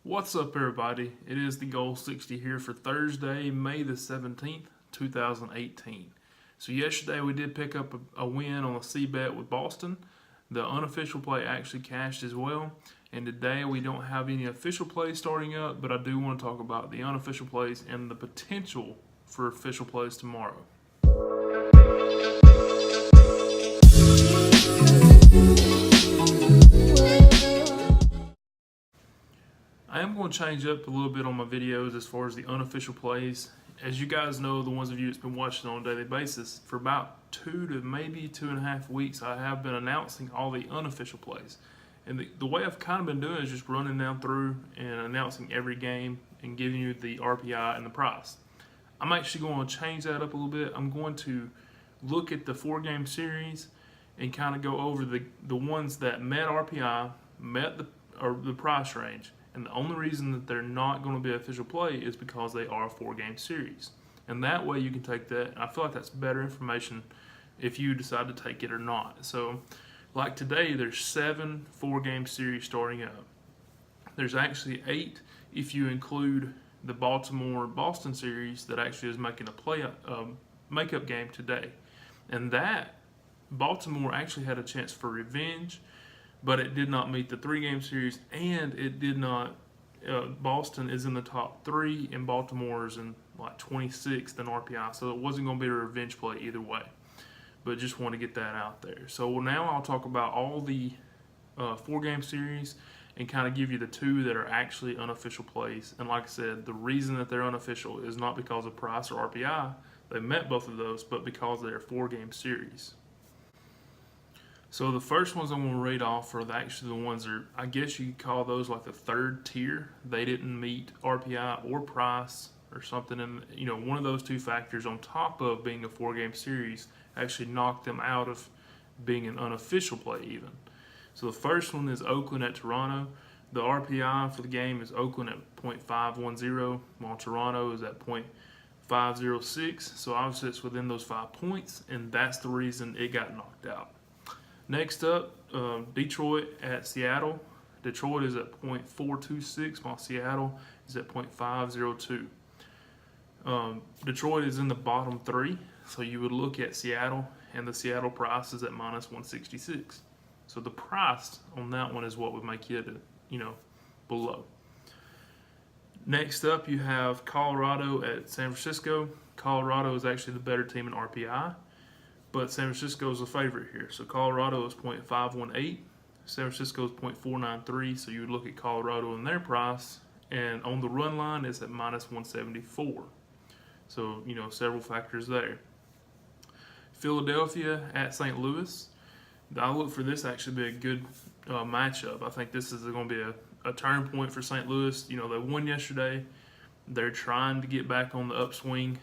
What's up, everybody? It is Thegoal60 here for Thursday, May the 17th, 2018. So yesterday we did pick up a win on a C-bet with Boston. The unofficial play actually cashed as well. And today we don't have any official plays starting up, but I do want to talk about the unofficial plays and the potential for official plays tomorrow. I am going to change up a little bit on my videos as far as the unofficial plays. As you guys know, the ones of you that's been watching on a daily basis, for about 2 to maybe 2.5 weeks, I have been announcing all the unofficial plays. And the way I've kind of been doing is just running down through and announcing every game and giving you the RPI and the price. I'm actually going to change that up a little bit. I'm going to look at the 4-game series and kind of go over the ones that met RPI, met the price range. And the only reason that they're not going to be an official play is because they are a 4-game series. And that way you can take that. I feel like that's better information if you decide to take it or not. So, like today, there's 7 4-game series starting up. There's actually 8 if you include the Baltimore-Boston series that actually is making a makeup game today. And that, Baltimore actually had a chance for revenge, but it did not meet the 3-game series, and it did not. Boston is in the top 3, and Baltimore is in like 26th in RPI, so it wasn't going to be a revenge play either way. But just want to get that out there. So now I'll talk about all the 4-game series and kind of give you the 2 that are actually unofficial plays. And like I said, the reason that they're unofficial is not because of price or RPI. They met both of those, but because they're 4-game series. So the first ones I'm going to read off are actually the ones that I guess you could call those like the 3rd tier. They didn't meet RPI or price or something, and one of those 2 factors on top of being a 4-game series actually knocked them out of being an unofficial play even. So the first one is Oakland at Toronto. The RPI for the game is Oakland at .510, while Toronto is at .506. So obviously it's within those 5 points, and that's the reason it got knocked out. Next up, Detroit at Seattle. Detroit is at .426, while Seattle is at .502. Detroit is in the bottom 3, so you would look at Seattle, and the Seattle price is at -166. So the price on that one is what would make it, below. Next up, you have Colorado at San Francisco. Colorado is actually the better team in RPI, but San Francisco is a favorite here. So Colorado is .518, San Francisco is .493, so you would look at Colorado and their price, and on the run line is at -174. So, several factors there. Philadelphia at St. Louis. I look for this actually to be a good matchup. I think this is going to be a turn point for St. Louis. They won yesterday. They're trying to get back on the upswing.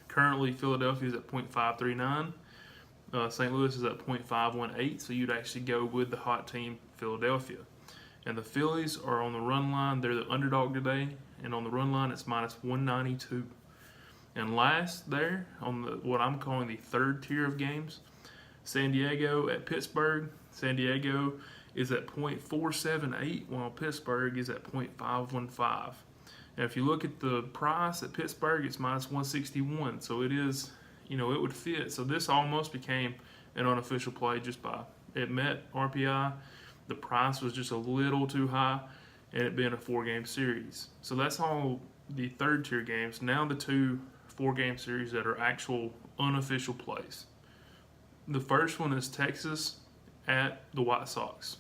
Currently, Philadelphia is at .539. St. Louis is at .518, so you'd actually go with the hot team, Philadelphia. And the Phillies are on the run line. They're the underdog today, and on the run line, it's -192. And last there, on what I'm calling the 3rd tier of games, San Diego at Pittsburgh. San Diego is at .478, while Pittsburgh is at .515. Now, if you look at the price at Pittsburgh, it's -161, so it is, it would fit. So this almost became an unofficial play just by it met RPI. The price was just a little too high, and it being a 4-game series. So that's all the 3rd tier games. Now the 2 4-game series that are actual unofficial plays. The first one is Texas at the White Sox.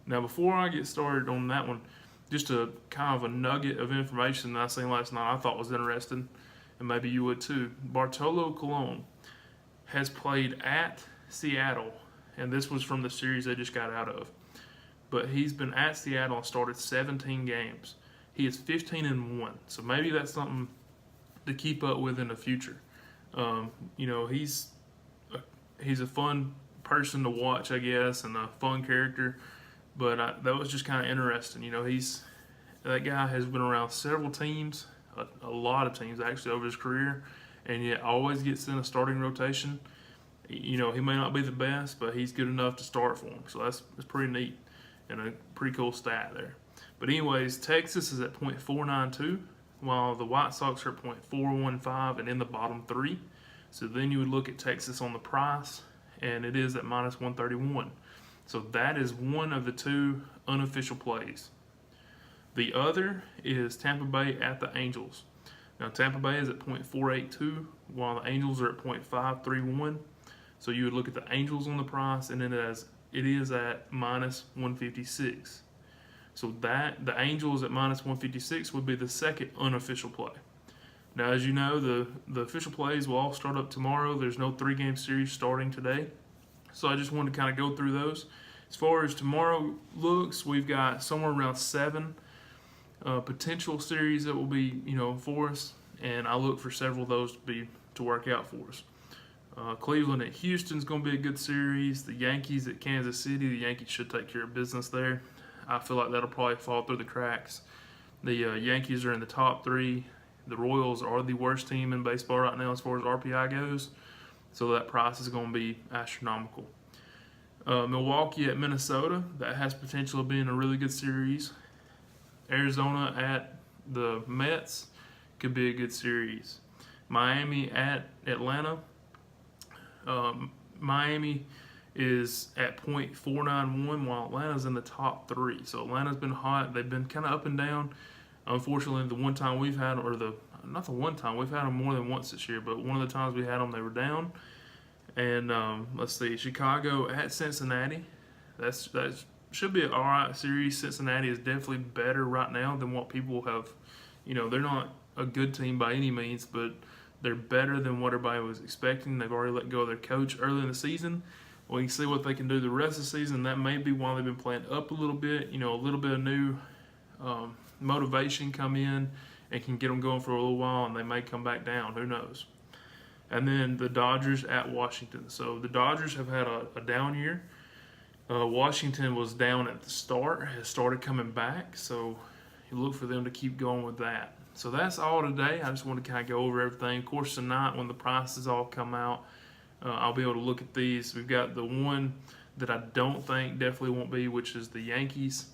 Now, before I get started on that one, just a kind of a nugget of information that I seen last night I thought was interesting, and maybe you would too. Bartolo Colon has played at Seattle, and this was from the series they just got out of. But he's been at Seattle and started 17 games. He is 15-1, so maybe that's something to keep up with in the future. He's a fun person to watch, I guess, and a fun character. But that was just kind of interesting. That guy has been around several teams, a lot of teams actually over his career, and yet always gets in a starting rotation. He may not be the best, but he's good enough to start for him. So that's pretty neat and a pretty cool stat there. But anyways, Texas is at 0.492, while the White Sox are at 0.415 and in the bottom three. So then you would look at Texas on the price, and it is at minus 131. So that is one of the two unofficial plays. The other is Tampa Bay at the Angels. Now Tampa Bay is at 0.482, while the Angels are at 0.531. So you would look at the Angels on the price, and then it is at minus 156. So that the Angels at minus 156 would be the second unofficial play. Now, as you know, the official plays will all start up tomorrow. There's no 3-game series starting today. So I just wanted to kind of go through those. As far as tomorrow looks, we've got somewhere around 7 potential series that will be, for us. And I look for several of those to work out for us. Cleveland at Houston is going to be a good series. The Yankees at Kansas City, the Yankees should take care of business there. I feel like that'll probably fall through the cracks. The Yankees are in the top 3. The Royals are the worst team in baseball right now as far as RPI goes. So that price is going to be astronomical. Milwaukee at Minnesota, that has potential of being a really good series. Arizona at the Mets could be a good series. Miami at Atlanta. Miami is at 0.491, while Atlanta's in the top 3. So Atlanta's been hot. They've been kind of up and down. Unfortunately, the one time we've had, not the one time, we've had them more than once this year, but one of the times we had them, they were down. And let's see, Chicago at Cincinnati. That should be an all right series. Cincinnati is definitely better right now than what people have. They're not a good team by any means, but they're better than what everybody was expecting. They've already let go of their coach early in the season. We can see what they can do the rest of the season. That may be why they've been playing up a little bit. A little bit of new motivation come in and can get them going for a little while, and they may come back down. Who knows? And then the Dodgers at Washington. So the Dodgers have had a down year. Washington was down at the start, has started coming back. So you look for them to keep going with that. So that's all today. I just want to kind of go over everything. Of course, tonight when the prices all come out, I'll be able to look at these. We've got the one that I don't think definitely won't be, which is the Yankees.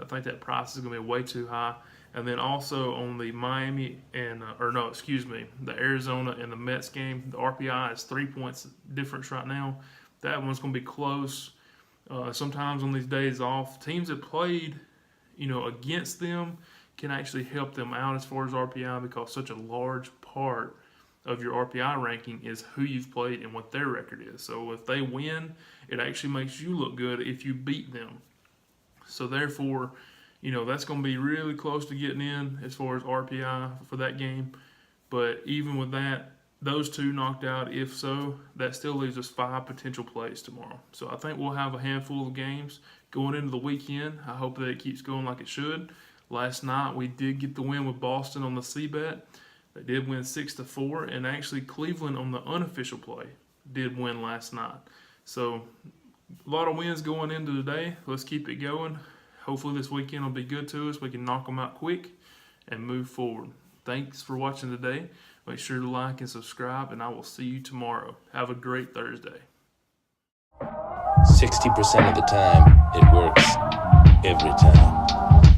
I think that price is going to be way too high. And then also on the Miami the Arizona and the Mets game, the RPI is 3 points difference right now. That one's going to be close. Sometimes on these days off, teams that played, against them can actually help them out as far as RPI, because such a large part of your RPI ranking is who you've played and what their record is. So if they win, it actually makes you look good if you beat them. So therefore, that's going to be really close to getting in as far as RPI for that game. But even with that, those two knocked out, if so, that still leaves us 5 potential plays tomorrow. So I think we'll have a handful of games going into the weekend. I hope that it keeps going like it should. Last night we did get the win with Boston on the C-Bet. They did win 6-4, and actually Cleveland on the unofficial play did win last night. So a lot of wins going into today. Let's keep it going. Hopefully this weekend will be good to us. We can knock them out quick and move forward. Thanks for watching today. Make sure to like and subscribe, and I will see you tomorrow. Have a great Thursday. 60% of the time, it works every time.